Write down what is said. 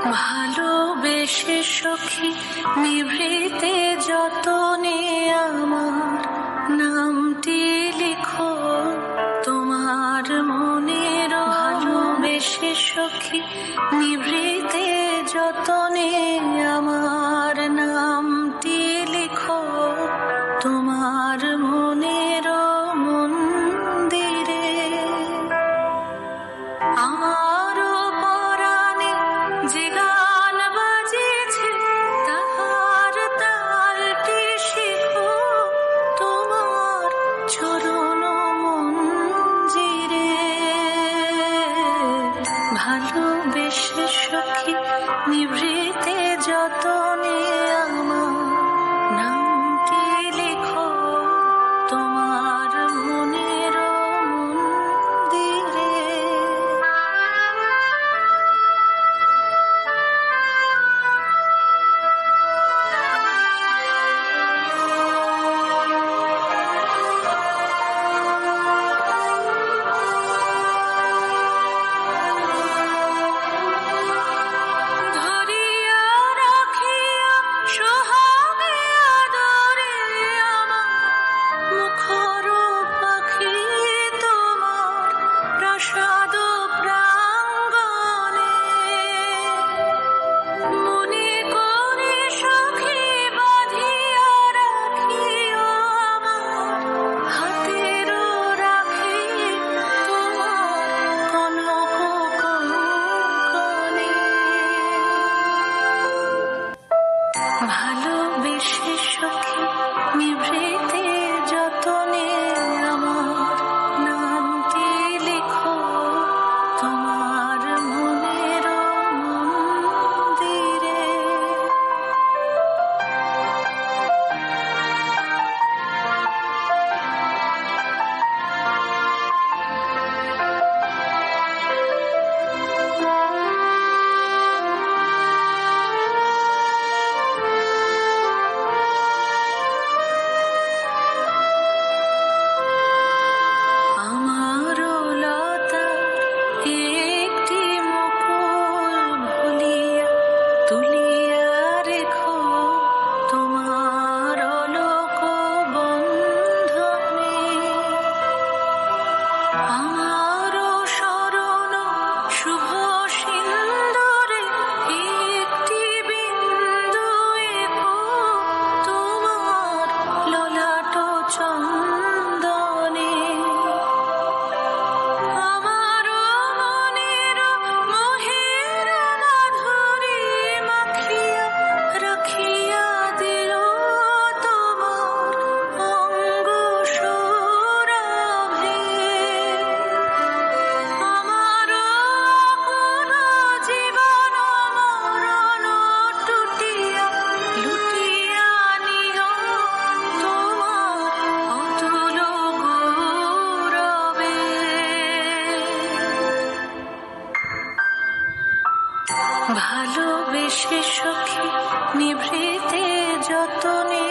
ভালোবেসে সখী নিভৃতে যতনে আমার নামটি লিখো তোমার মনের। ভালোবেসে সখী নিভৃতে যতনে আমার নামটি লিখো তোমার মনের মন্দিরে। আমার পরাণে যে গান বাজেছে তাহার তালটি শিখো তোমার চরণ মঞ্জিরে। ভালোবেসে সখী নিভৃতে যতনে আমার নামটি লিখো তোমার মনের মন্দিরে। ধরিয়া রাখিয়া সোহাগে আদরে আমার মুখর পাখি তোমার প্রাসাদ প্রাঙ্গণে। মনে করে সখী বাঁধিয়া রাখিও আমার হাতের রাখি তোমার কনক কঙ্কণে। ভালোবেসে সখী নিভৃতে যতনে আমার নামটি লিখো তোমার মনের মন্দিরে। আমারও লতার একটি মুকুল ভুলিয়া তুলিয়া রেখো তোমার অলোক বন্ধনে। আমারও শরণ শুভ সিন্দুরে একটি বিন্দু এঁকো তোমার ললাট চন্দনে। আমারও মনের মোহের মাধুরী মাখিয়া রাখিয়া দিও তোমার অঙ্গ সৌরভে। আমারও আপন জীবন মরণ টুটিয়া লুটিয়া নিও তোমার অতুল গৌরবে। ভালোবেসে সখী নিভৃতে যতনে